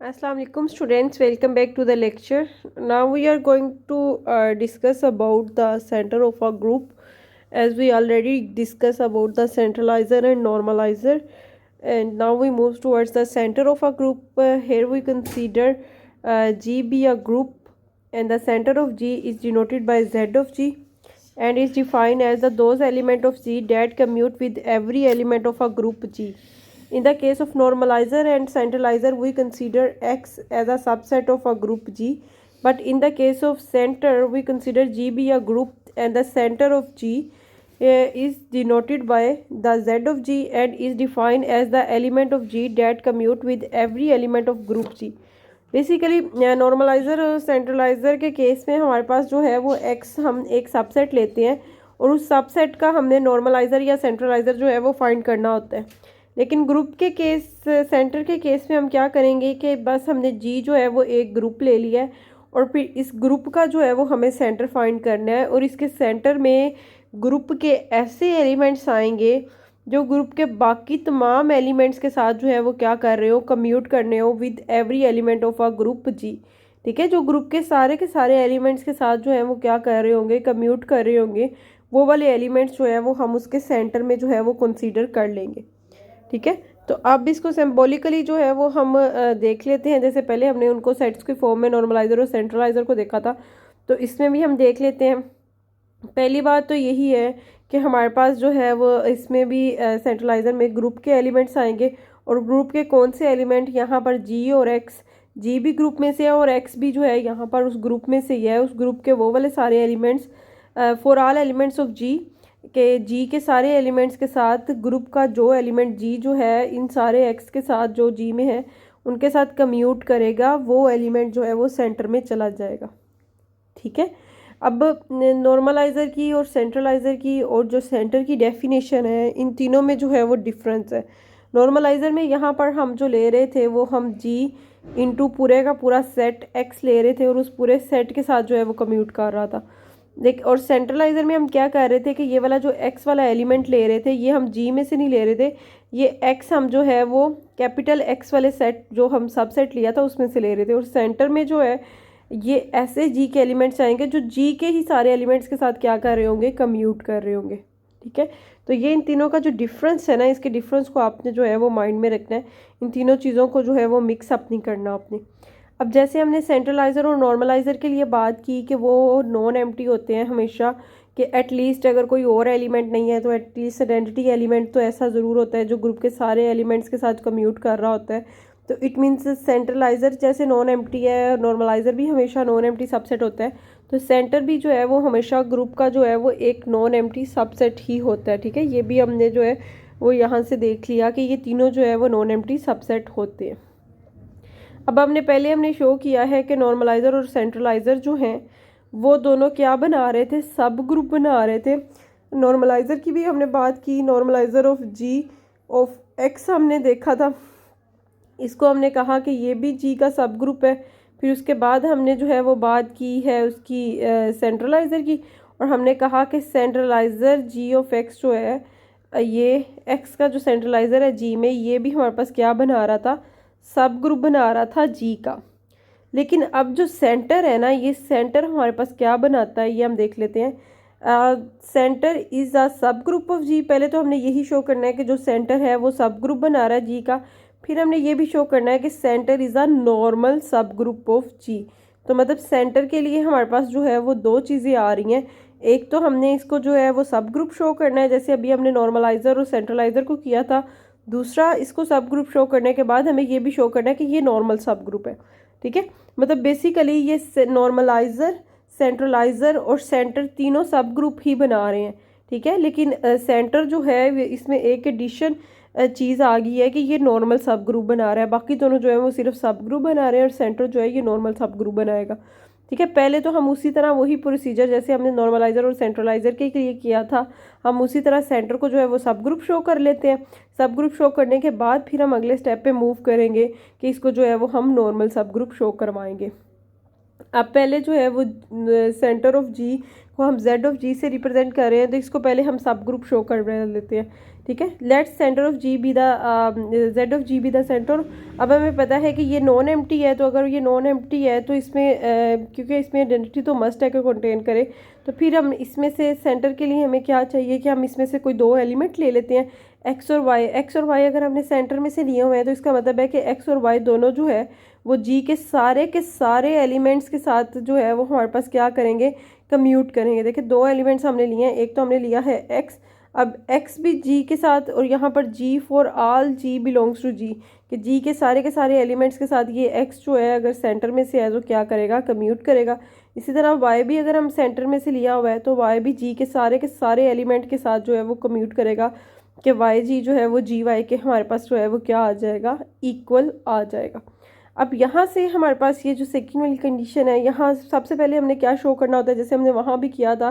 Assalamu alaikum students, welcome back to the lecture. Now we are going to discuss about the center of a group, as we already discussed about the centralizer and normalizer, and now we move towards the center of a group. Here we consider G be a group, and the center of G is denoted by Z of G and is defined as the those element of G that commute with every element of a group G. In the case of normalizer and centralizer, we consider X as a subset of a group G. But in the case of center, we consider G be a group and the center of G is denoted by the Z of G and is defined as the element of G that commute with every element of group G. Basically normaliser और centraliser के case में हमारे पास जो है वो x हम एक subset लेते हैं और उस सबसेट का हमने नॉर्मलाइज़र या सेंट्रलाइज़र जो है वो फाइंड करना होता है। लेकिन ग्रुप के केस सेंटर के केस में हम क्या करेंगे कि बस हमने जी जो है वो एक ग्रुप ले लिया है और फिर इस ग्रुप का जो है वो हमें सेंटर फाइंड करना है और इसके सेंटर में ग्रुप के ऐसे एलिमेंट्स आएंगे जो ग्रुप के बाकी तमाम एलिमेंट्स के साथ जो है वो क्या कर रहे हो, कम्यूट करने हो with every element of a group G. ठीक है, जो ग्रुप के सारे एलिमेंट्स के साथ जो है वो क्या कर रहे होंगे, कम्यूट कर रहे होंगे, वो वाले एलिमेंट्स जो है वो हम उसके सेंटर में जो है वो कंसीडर कर लेंगे। ठीक है, तो अब इसको सिंबॉलिकली जो है वो हम देख लेते हैं। जैसे पहले हमने उनको सेट्स के फॉर्म में नॉर्मलाइज़र और सेंट्रलाइज़र को देखा था, तो इसमें भी हम देख लेते हैं। पहली बात तो यही है कि हमारे पास जो है वो इसमें भी सेंट्रलाइज़र में ग्रुप के एलिमेंट्स आएंगे और ग्रुप के कौन से एलिमेंट, यहाँ पर जी और एक्स, जी भी ग्रुप में से है और एक्स भी जो है यहाँ पर उस ग्रुप में से ही है। उस ग्रुप के वो वाले सारे elements for all elements of G के जी के सारे एलिमेंट्स के साथ ग्रुप का जो एलिमेंट जी जो है इन सारे एक्स के साथ जो जी में है उनके साथ कम्यूट करेगा, वो एलिमेंट जो है वो सेंटर में चला जाएगा। ठीक है, अब नॉर्मलाइज़र की और सेंट्रलाइज़र की और जो सेंटर की डेफिनेशन है, इन तीनों में जो है वो डिफरेंस है। नॉर्मलाइज़र में यहाँ पर हम जो ले रहे थे वो हम जी इंटू पूरे का पूरा सेट एक्स ले रहे थे और उस पूरे सेट के साथ जो है वो कम्यूट कर रहा था। देख, और सेंट्रलाइज़र में हम क्या कर रहे थे कि ये वाला जो एक्स वाला एलिमेंट ले रहे थे ये हम जी में से नहीं ले रहे थे, ये एक्स हम जो है वो कैपिटल एक्स वाले सेट जो हम सबसेट लिया था उसमें से ले रहे थे। और सेंटर में जो है ये ऐसे जी के एलिमेंट्स आएंगे जो जी के ही सारे एलिमेंट्स के साथ क्या कर रहे होंगे, कम्यूट कर रहे होंगे। ठीक है, तो ये इन तीनों का जो डिफरेंस है ना, इसके डिफरेंस को आपने जो है वो माइंड में रखना है। इन तीनों चीज़ों को जो है वो मिक्स अप नहीं करना आपने। अब जैसे हमने सेंट्रलाइज़र और नॉर्मलाइज़र के लिए बात की कि वो नॉन एम्प्टी होते हैं हमेशा, कि एटलीस्ट अगर कोई और एलिमेंट नहीं है तो एटलीस्ट आइडेंटिटी एलिमेंट तो ऐसा ज़रूर होता है जो ग्रुप के सारे एलिमेंट्स के साथ कम्यूट कर रहा होता है। तो इट मीन्स सेंट्रलाइज़र जैसे नॉन एम्प्टी है, नॉर्मलाइज़र भी हमेशा नॉन एम्प्टी सबसेट होता है, तो सेंटर भी जो है वो हमेशा ग्रुप का जो है वो एक नॉन एम्प्टी सबसेट ही होता है। ठीक है, ये भी हमने जो है वो यहाँ से देख लिया कि ये तीनों जो है वो नॉन एम्प्टी सबसेट होते हैं। अब हमने शो किया है कि नॉर्मलाइज़र और सेंट्रलाइज़र जो हैं वो दोनों क्या बना रहे थे, सब ग्रुप बना रहे थे। नॉर्मलाइज़र की भी हमने बात की, नॉर्मलाइज़र ऑफ जी ऑफ एक्स हमने देखा था, इसको हमने कहा कि ये भी जी का सब ग्रुप है। फिर उसके बाद हमने जो है वो बात की है उसकी सेंट्रलाइज़र की, और हमने कहा कि सेंट्रलाइज़र जी ऑफ एक्स जो है ये एक्स का जो सेंट्रलाइज़र है जी में, ये भी हमारे पास क्या बना रहा था, सब ग्रुप बना रहा था जी का। लेकिन अब जो सेंटर है ना, ये सेंटर हमारे पास क्या बनाता है ये हम देख लेते हैं। सेंटर इज़ अ सब ग्रुप ऑफ जी। पहले तो हमने यही शो करना है कि जो सेंटर है वो सब ग्रुप बना रहा है जी का। फिर हमने ये भी शो करना है कि सेंटर इज़ अ नॉर्मल सब ग्रुप ऑफ जी। तो मतलब सेंटर के लिए हमारे पास जो है वो दो चीज़ें आ रही हैं। एक तो हमने इसको जो है वो सब ग्रुप शो करना है, जैसे अभी हमने नॉर्मलाइज़र और सेंट्रलाइज़र को किया था। दूसरा, इसको सब ग्रुप शो करने के बाद हमें ये भी शो करना है कि ये नॉर्मल सब ग्रुप है। ठीक है, मतलब बेसिकली ये नॉर्मलाइज़र, सेंट्रलाइज़र और सेंटर तीनों सब ग्रुप ही बना रहे हैं। ठीक है, लेकिन सेंटर जो है इसमें एक एडिशन चीज़ आ गई है कि ये नॉर्मल सब ग्रुप बना रहा है। बाकी दोनों जो है वो सिर्फ सब ग्रुप बना रहे हैं और सेंटर जो है ये नॉर्मल सब ग्रुप बनाएगा। ठीक है, पहले तो हम उसी तरह वही प्रोसीजर जैसे हमने नॉर्मलाइज़र और सेंट्रलाइज़र के लिए किया था, हम उसी तरह सेंटर को जो है वो सब ग्रुप शो कर लेते हैं। सब ग्रुप शो करने के बाद फिर हम अगले स्टेप पे मूव करेंगे कि इसको जो है वो हम नॉर्मल सब ग्रुप शो करवाएंगे। अब पहले जो है वो सेंटर ऑफ जी को हम जेड ऑफ जी से रिप्रेजेंट कर रहे हैं, तो इसको पहले हम सब ग्रुप शो कर लेते हैं ठीक है। Let centre of G be the Z of G be the centre. अब हमें पता है कि ये नॉन एम्प्टी है, तो अगर ये नॉन एम्प्टी है तो इसमें क्योंकि इसमें आइडेंटिटी तो मस्ट है कि कंटेन करे, तो फिर हम इसमें से सेंटर के लिए हमें क्या चाहिए कि हम इसमें से कोई दो एलिमेंट ले लेते हैं, एक्स और वाई। एक्स और वाई अगर हमने सेंटर में से लिए हुए हैं तो इसका मतलब है कि एक्स और वाई दोनों जो है वो जी के सारे एलिमेंट्स के साथ जो है वो हमारे पास क्या करेंगे, कम्यूट करेंगे। देखिए दो एलिमेंट्स हमने लिए हैं, एक तो हमने लिया है एक्स, अब x भी g के साथ, और यहाँ पर g for all g belongs to g, कि g के सारे एलिमेंट्स के साथ ये x जो है अगर सेंटर में से है तो क्या करेगा, कम्यूट करेगा। इसी तरह y भी अगर हम सेंटर में से लिया हुआ है तो y भी g के सारे एलिमेंट के साथ जो है वो कम्यूट करेगा, कि वाई जी जो है वो जी वाई के हमारे पास जो है वो क्या आ जाएगा, इक्वल आ जाएगा। अब यहाँ से हमारे पास ये जो सेकंड वाली कंडीशन है, यहाँ सबसे पहले हमने क्या शो करना होता है, जैसे हमने वहाँ भी किया था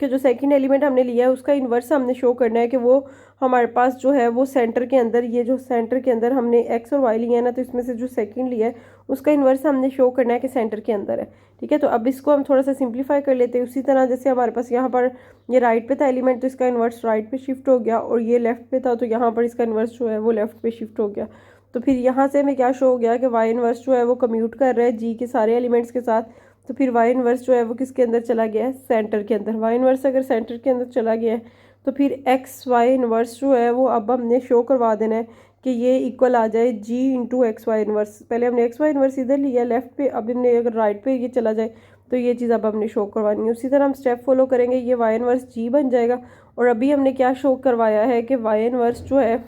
कि जो सेकंड एलिमेंट हमने लिया है उसका इन्वर्स हमने शो करना है कि वो हमारे पास जो है वो सेंटर के अंदर, ये जो सेंटर के अंदर हमने एक्स और वाई लिया है ना, तो इसमें से जो सेकंड लिया है उसका इन्वर्स हमने शो करना है कि सेंटर के अंदर है। ठीक है, तो अब इसको हम थोड़ा सा सिंप्लीफाई कर लेते हैं। उसी तरह जैसे हमारे पास यहाँ पर ये राइट पे था एलिमेंट, तो इसका इन्वर्स राइट पे शिफ्ट हो गया, और ये लेफ्ट पे था तो यहाँ पर इसका इन्वर्स जो है वो लेफ्ट पे शिफ्ट हो गया। तो फिर यहाँ से हमें क्या शो हो गया कि वाई इन्वर्स जो है वो कम्यूट कर रहा है जी के सारे एलिमेंट्स के साथ, तो फिर वाई इन्वर्स जो है वो किसके अंदर चला गया है, सेंटर के अंदर। वाई इन्वर्स अगर सेंटर के अंदर चला गया है तो फिर एक्स वाई इन्वर्स जो है वो अब हमने शो करवा देना है कि ये इक्वल आ जाए जी इंटू एक्स वाई इन्वर्स। पहले हमने एक्स वाई इन्वर्स इधर लिया लेफ्ट पे, अब हमने अगर राइट पे ये चला जाए तो ये चीज़ अब हमने शो करवानी है। उसी तरह हम स्टेप फॉलो करेंगे, ये वाई इन्वर्स जी बन जाएगा। और अभी हमने क्या शो करवाया है कि वाई इन्वर्स जो है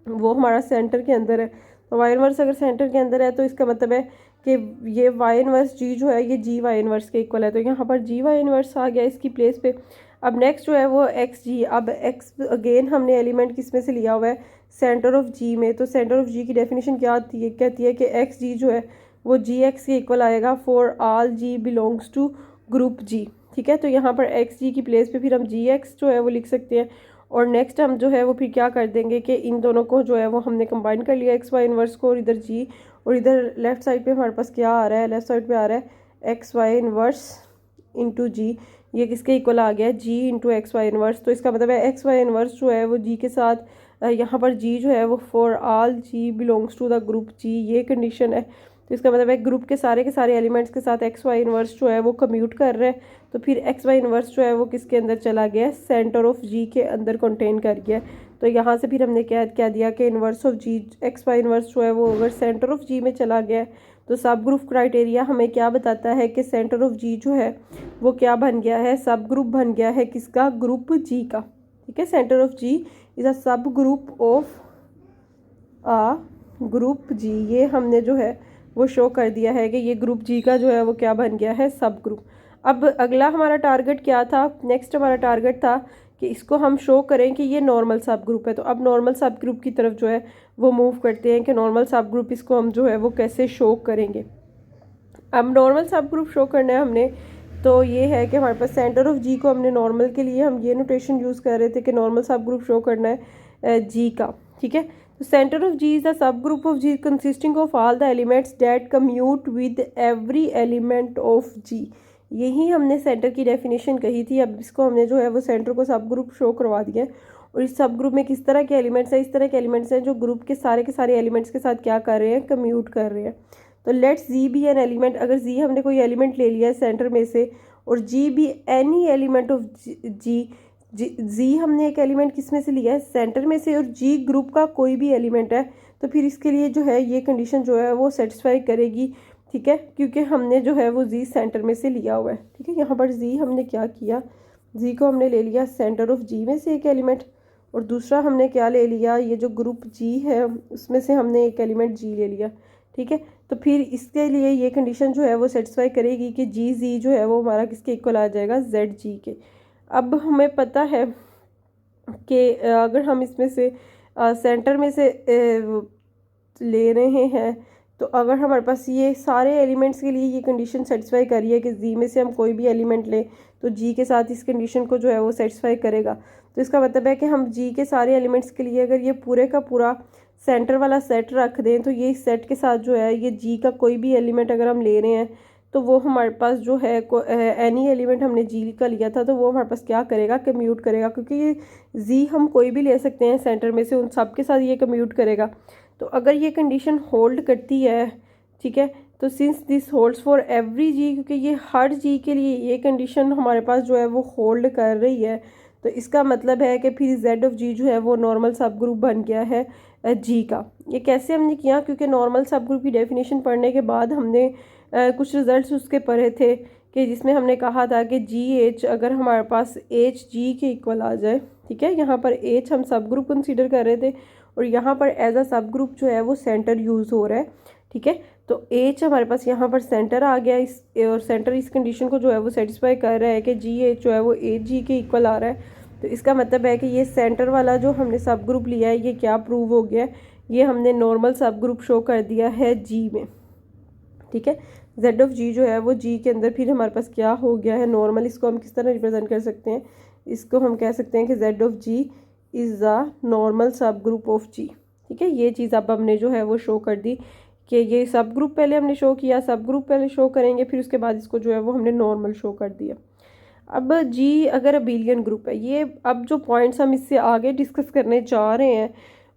वो हमारा सेंटर के अंदर है, तो वाई इन्वर्स अगर सेंटर के अंदर है तो इसका मतलब है कि ये वाई इन्वर्स जी जो है ये जी वाई इन्वर्स के इक्वल है, तो यहाँ पर जी वाई इन्वर्स आ गया इसकी प्लेस पे। अब नेक्स्ट जो है वो एक्स जी, अब एक्स अगेन हमने एलिमेंट किस में से लिया हुआ है, सेंटर ऑफ जी में। तो सेंटर ऑफ जी की डेफिनेशन क्या आती है, कहती है कि एक्स जी जो है वो जी एक्स के इक्वल आएगा for all G belongs to group G. ठीक है, तो यहाँ पर एक्स जी की प्लेस पे फिर हम जी एक्स जो है वो लिख सकते हैं। और नेक्स्ट हम जो है वो फिर क्या कर देंगे कि इन दोनों को जो है वो हमने कंबाइन कर लिया एक्स वाई इन्वर्स को, और इधर जी, और इधर लेफ्ट साइड पे हमारे पास क्या आ रहा है, लेफ्ट साइड पे आ रहा है एक्स वाई इन्वर्स इंटू जी। ये किसके इक्वल आ गया है, जी इंटू एक्स वाई इन्वर्स। तो इसका मतलब है एक्स वाई इन्वर्स जो है वो जी के साथ, यहाँ पर जी जो है वो for all G belongs to the group G, ये कंडीशन है। तो इसका मतलब है ग्रुप के सारे एलिमेंट्स के साथ एक्स वाई इन्वर्स जो है वो कम्यूट कर रहे हैं, तो फिर एक्स वाई इन्वर्स जो है वो किसके अंदर चला गया है, सेंटर ऑफ जी के अंदर कंटेन कर गया। तो यहाँ से फिर हमने क्या दिया कि inverse of G, x y inverse जो है वो अगर सेंटर ऑफ जी में चला गया है तो सब ग्रुप क्राइटेरिया हमें क्या बताता है कि सेंटर ऑफ जी जो है वो क्या बन गया है, सब ग्रुप बन गया है किसका, ग्रुप जी का। ठीक है, centre of G is a सब group of a group G, ये हमने जो है वो शो कर दिया है कि ये ग्रुप जी का जो है वो क्या बन गया है, सब ग्रुप। अब अगला हमारा टारगेट क्या था, नेक्स्ट हमारा टारगेट था कि इसको हम शो करें कि ये नॉर्मल सब ग्रुप है। तो अब नॉर्मल सब ग्रुप की तरफ जो है वो मूव करते हैं कि नॉर्मल सब ग्रुप इसको हम जो है वो कैसे शो करेंगे। अब नॉर्मल सब ग्रुप शो करना है हमने, तो ये है कि हमारे पास सेंटर ऑफ जी को हमने नॉर्मल के लिए हम ये नोटेशन यूज़ कर रहे थे कि नॉर्मल सब ग्रुप शो करना है जी का। ठीक है, तो centre of G is the sub group of G consisting of all the elements that commute with every element of G. यही हमने सेंटर की डेफिनेशन कही थी। अब इसको हमने जो है वो सेंटर को सब ग्रुप शो करवा दिया है, और इस सब ग्रुप में किस तरह के एलिमेंट्स हैं, इस तरह के एलिमेंट्स हैं जो ग्रुप के सारे एलिमेंट्स के साथ क्या कर रहे हैं, कम्यूट कर रहे हैं। तो let's G be an element, अगर जी हमने कोई एलिमेंट ले लिया है सेंटर में से, और G be any element of G, G हमने एक एलिमेंट किस में से लिया है, सेंटर में से, और जी ग्रुप का कोई भी एलिमेंट है, तो फिर इसके लिए जो है ये कंडीशन जो है वो सेटिस्फाई करेगी। ठीक है, क्योंकि हमने जो है वो जी सेंटर में से लिया हुआ है। ठीक है, यहाँ पर जी हमने क्या किया, जी को हमने ले लिया सेंटर ऑफ जी में से एक एलिमेंट, और दूसरा हमने क्या ले लिया, ये जो ग्रुप जी है उसमें से हमने एक एलिमेंट जी ले लिया। ठीक है, तो फिर इसके लिए ये कंडीशन जो है वो सेटिस्फाई करेगी कि जी जो है वो हमारा किसके इक्वल आ जाएगा, जेड जी के। अब हमें पता है कि अगर हम इसमें से सेंटर में से ले रहे हैं, तो अगर हमारे पास ये सारे एलिमेंट्स के लिए ये कंडीशन सेटिस्फाई करी है कि जी में से हम कोई भी एलिमेंट लें तो जी के साथ इस कंडीशन को जो है वो सेटिस्फाई करेगा, तो इसका मतलब है कि हम जी के सारे एलिमेंट्स के लिए अगर ये पूरे का पूरा सेंटर वाला सेट रख दें, तो ये सेट के साथ जो है ये जी का कोई भी एलिमेंट अगर हम ले रहे हैं तो वो हमारे पास जो है एनी एलिमेंट हमने जी का लिया था तो वो हमारे पास क्या करेगा, कम्यूट करेगा, क्योंकि ये जी हम कोई भी ले सकते हैं सेंटर में से, उन सब के साथ ये कम्यूट करेगा। तो अगर ये कंडीशन होल्ड करती है, ठीक है, तो since this holds for every G, क्योंकि ये हर जी के लिए ये कंडीशन हमारे पास जो है वो होल्ड कर रही है, तो इसका मतलब है कि फिर जेड ऑफ जी जो है वो नॉर्मल सब ग्रुप बन गया है जी का। ये कैसे हमने किया, क्योंकि नॉर्मल सब ग्रुप की डेफिनेशन पढ़ने के बाद हमने कुछ रिजल्ट्स उसके पढ़े थे कि जिसमें हमने कहा था कि जी एच अगर हमारे पास एच जी के इक्वल आ जाए, ठीक है, यहाँ पर एच हम सब ग्रुप कंसीडर कर रहे थे और यहाँ पर एज अ सब ग्रुप जो है वो सेंटर यूज़ हो रहा है, ठीक है। तो एच हमारे पास यहाँ पर सेंटर आ गया इस, और सेंटर इस कंडीशन को जो है वो सेटिस्फाई कर रहा है कि जी एच जो है वो एच जी के इक्वल आ रहा है। तो इसका मतलब है कि ये सेंटर वाला जो हमने सब ग्रुप लिया है ये क्या प्रूव हो गया है, ये हमने नॉर्मल सब ग्रुप शो कर दिया है जी में, ठीक है। जेड ऑफ जी जो है वो जी के अंदर फिर हमारे पास क्या हो गया है नॉर्मल। इसको हम किस तरह रिप्रेजेंट कर सकते हैं, इसको हम कह सकते हैं कि Z of G is a normal सब ग्रुप ऑफ जी, ठीक है। ये चीज़ अब हमने जो है वो शो कर दी कि ये सब ग्रुप पहले हमने शो किया, सब ग्रुप पहले शो करेंगे, फिर उसके बाद इसको जो है वो हमने नॉर्मल शो कर दिया। अब जी अगर अबिलियन ग्रुप है, ये अब जो पॉइंट्स हम इससे आगे डिस्कस करने जा रहे हैं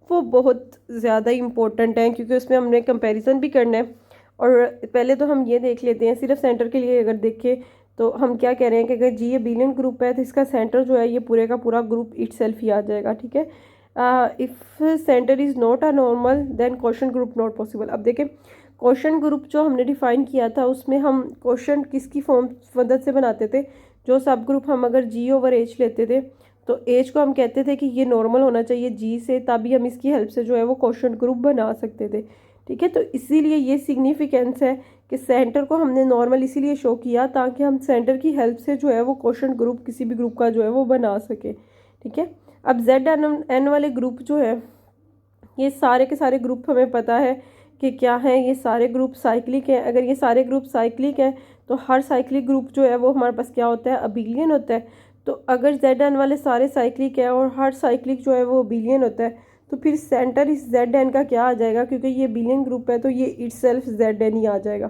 वो बहुत ज़्यादा इम्पोर्टेंट हैं, क्योंकि उसमें हमने कंपैरिजन भी करना है। और पहले तो हम ये देख लेते हैं, सिर्फ सेंटर के लिए अगर देखें तो हम क्या कह रहे हैं कि अगर जी अबिलियन ग्रुप है तो इसका सेंटर जो है ये पूरे का पूरा ग्रुप इटसेल्फ ही आ जाएगा, ठीक है। If centre is not a normal then quotient group not possible. अब देखें क्वोशंट ग्रुप जो हमने डिफाइन किया था उसमें हम क्वोशंट किसकी फॉर्म मदद से बनाते थे, जो सब ग्रुप हम अगर जी ओवर एच लेते थे तो एच को हम कहते थे कि ये नॉर्मल होना चाहिए जी से, तभी हम इसकी हेल्प से जो है वो क्वोशंट ग्रुप बना सकते थे, ठीक है। तो इसीलिए ये सिग्निफिकेंस है कि सेंटर को हमने नॉर्मल इसीलिए शो किया ताकि हम सेंटर की हेल्प से जो है वो क्वोशंट ग्रुप किसी भी ग्रुप का जो है वो बना सके, ठीक है। अब जेड एन वाले ग्रुप जो है ये सारे के सारे ग्रुप हमें पता है कि क्या है, ये सारे ग्रुप साइक्लिक हैं। अगर ये सारे ग्रुप साइक्लिक हैं तो हर साइक्लिक ग्रुप जो है वो हमारे पास क्या होता है, अबिलियन होता है। तो अगर जेड एन वाले सारे साइक्लिक है और हर साइक्लिक जो है वो अबिलियन होता है तो फिर सेंटर इस जेड एन का क्या आ जाएगा, क्योंकि ये अबिलियन ग्रुप है तो ये इटसेल्फ जेड एन ही आ जाएगा,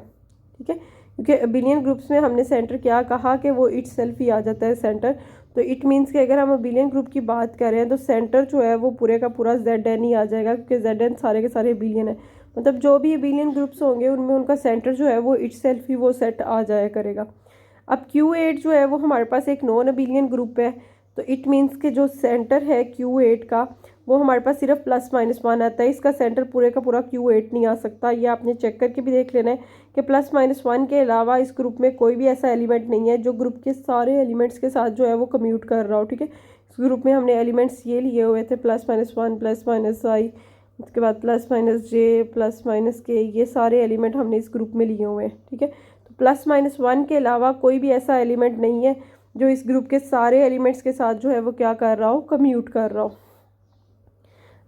ठीक है। क्योंकि अबिलियन ग्रुप्स में हमने सेंटर क्या कहा कि वो इटसेल्फ ही आ जाता है सेंटर। तो इट मीन्स कि अगर हम अबिलियन ग्रुप की बात कर रहे हैं तो सेंटर जो है वो पूरे का पूरा जेड एन ही आ जाएगा, क्योंकि जेड एन सारे के सारे अबिलियन है। मतलब जो भी अबिलियन ग्रुप्स होंगे उनमें उनका सेंटर जो है वो इटसेल्फ ही वो सेट आ जाया करेगा। अब Q8 जो है वो हमारे पास एक नॉन अबिलियन ग्रुप है, तो इट मीन्स के जो सेंटर है Q8 का वो हमारे पास सिर्फ +-1 आता है, इसका सेंटर पूरे का पूरा Q8 नहीं आ सकता। ये आपने चेक करके भी देख लेना है कि +-1 के अलावा इस ग्रुप में कोई भी ऐसा एलिमेंट नहीं है जो ग्रुप के सारे एलिमेंट्स के साथ जो है वो कम्यूट कर रहा हो, ठीक है। इस ग्रुप में हमने एलिमेंट्स ये लिए हुए थे +-1 +-i, उसके बाद +-j +-k, ये सारे एलिमेंट हमने इस ग्रुप में लिए हुए हैं, ठीक है। तो +-1 के अलावा कोई भी ऐसा एलिमेंट नहीं है जो इस ग्रुप के सारे एलिमेंट्स के साथ जो है वो क्या कर रहा हो, कम्यूट कर रहा हो।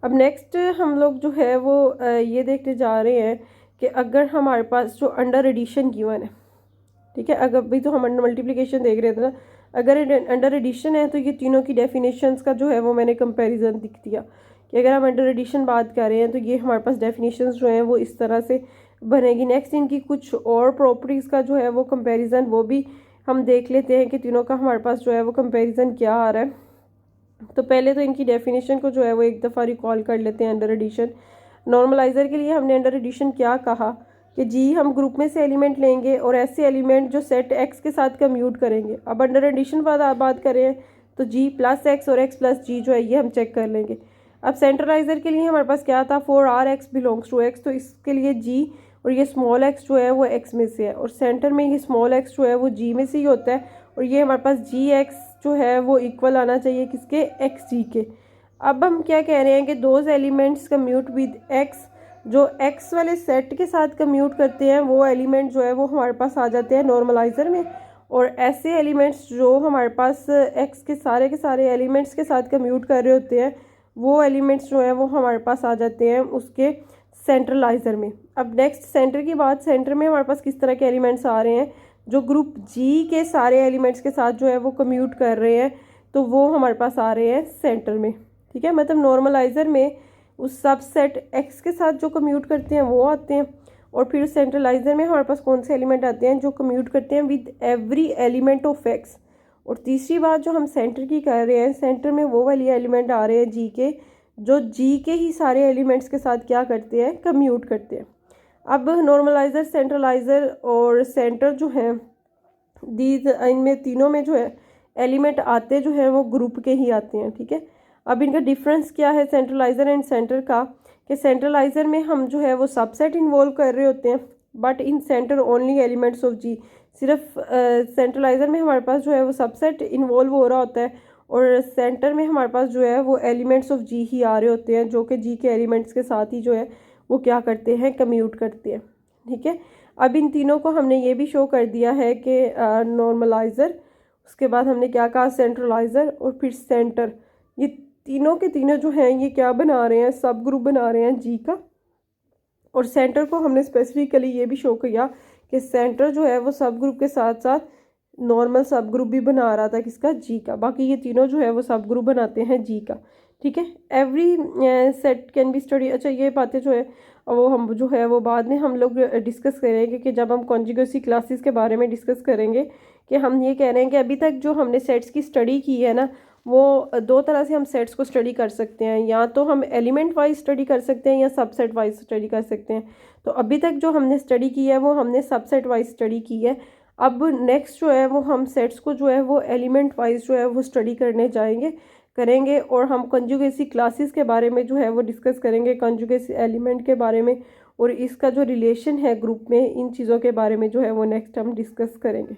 अब नेक्स्ट हम लोग जो है वो ये देखते जा रहे हैं कि अगर हमारे पास जो अंडर एडिशन गिवन है, ठीक है, अगर भी तो हम अंडर मल्टीप्लिकेशन देख रहे थे ना, अगर अंडर एडिशन है तो ये तीनों की डेफिनेशंस का जो है वो मैंने कंपैरिजन दिख दिया कि अगर हम अंडर एडिशन बात कर रहे हैं तो ये हमारे पास डेफिनेशंस जो हैं वो इस तरह से बनेगी। नेक्स्ट इनकी कुछ और प्रॉपर्टीज़ का जो है वो कंपैरिजन वो भी हम देख लेते हैं कि तीनों का हमारे पास जो है वो कंपैरिजन क्या आ रहा है। तो पहले तो इनकी डेफिनेशन को जो है वो एक दफ़ा रिकॉल कर लेते हैं। अंडर एडिशन नॉर्मलाइज़र के लिए हमने अंडर एडिशन क्या कहा कि जी हम ग्रुप में से एलिमेंट लेंगे और ऐसे एलिमेंट जो सेट एक्स के साथ कम्यूट करेंगे। अब अंडर एडिशन बात करें तो जी +x और x + g जो है ये हम चेक कर लेंगे। अब सेंट्रलाइज़र के लिए हमारे पास क्या था, for R x belongs to x, तो इसके लिए जी और ये स्मॉल एक्स जो है वो एक्स में से है और सेंटर में ये स्मॉल एक्स जो है वो जी में से ही होता है और ये हमारे पास जी एक्स जो है वो इक्वल आना चाहिए किसके, एक्स जी के। अब हम क्या कह रहे हैं कि those elements commute with x, जो एक्स वाले सेट के साथ कम्यूट करते हैं वो एलिमेंट जो है वो हमारे पास आ जाते हैं नॉर्मलाइज़र में, और ऐसे एलिमेंट्स जो हमारे पास एक्स के सारे एलिमेंट्स के साथ कम्यूट कर रहे होते हैं वो एलिमेंट्स जो है वो हमारे पास आ जाते हैं उसके सेंट्रलाइज़र में। अब नेक्स्ट सेंटर की बात, सेंटर में हमारे पास किस तरह के एलिमेंट्स आ रहे हैं, जो ग्रुप जी के सारे एलिमेंट्स के साथ जो है वो कम्यूट कर रहे हैं तो वो हमारे पास आ रहे हैं सेंटर में, ठीक है। मतलब नॉर्मलाइज़र में उस सबसेट एक्स के साथ जो कम्यूट करते हैं वो आते हैं और फिर सेंट्रलाइजर में हमारे पास कौन से एलिमेंट आते हैं जो कम्यूट करते हैं with every element of x. और तीसरी बात जो हम सेंटर की कर रहे हैं, सेंटर में वो वाली एलिमेंट आ रहे हैं जी के, जो जी के ही सारे एलिमेंट्स के साथ क्या करते हैं, कम्यूट करते हैं। अब नॉर्मलाइज़र, सेंट्रलाइज़र और सेंटर जो है, दीज इनमें तीनों में जो है एलिमेंट आते जो हैं वो ग्रुप के ही आते हैं, ठीक है। अब इनका डिफरेंस क्या है सेंट्रलाइज़र एंड सेंटर का, कि सेंट्रलाइज़र में हम जो है वो सबसेट इन्वॉल्व कर रहे होते हैं, but in centre only elements of G. सिर्फ सेंट्रलाइज़र में हमारे पास जो है वो सबसेट इन्वॉल्व हो रहा होता है, और सेंटर में हमारे पास जो है वो एलिमेंट्स ऑफ जी ही आ रहे होते हैं, जो कि जी के एलिमेंट्स के साथ ही जो है वो क्या करते हैं, कम्यूट करते हैं, ठीक है। अब इन तीनों को हमने ये भी शो कर दिया है कि नॉर्मलाइज़र, उसके बाद हमने क्या कहा, सेंट्रलाइज़र और फिर सेंटर, ये तीनों के तीनों जो हैं ये क्या बना रहे हैं, सब ग्रुप बना रहे हैं जी का। और सेंटर को हमने स्पेसिफिकली ये भी शो किया कि सेंटर जो है वो सब ग्रुप के साथ साथ नॉर्मल सब ग्रुप भी बना रहा था, किसका, जी का। बाकी ये तीनों जो है वो सब ग्रुप बनाते हैं जी का, ठीक है। Every set can be study. अच्छा, ये बातें जो है वो हम जो है वो बाद में हम लोग डिस्कस करेंगे कि जब हम कॉन्जुगेसी क्लासेस के बारे में डिस्कस करेंगे, कि हम ये कह रहे हैं कि अभी तक जो हमने सेट्स की स्टडी की है ना, वो दो तरह से हम सेट्स को स्टडी कर सकते हैं, या तो हम एलिमेंट वाइज स्टडी कर सकते हैं या सबसेट वाइज स्टडी कर सकते हैं। तो अभी तक जो हमने स्टडी की है वो हमने सबसेट वाइज स्टडी की है। अब नेक्स्ट जो है वो हम सेट्स को जो है वो एलिमेंट वाइज जो है वो स्टडी करने करेंगे, और हम कंजुगेसी क्लासेस के बारे में जो है वो डिस्कस करेंगे, कंजुगेसी एलिमेंट के बारे में, और इसका जो रिलेशन है ग्रुप में, इन चीज़ों के बारे में जो है वो नेक्स्ट हम डिस्कस करेंगे।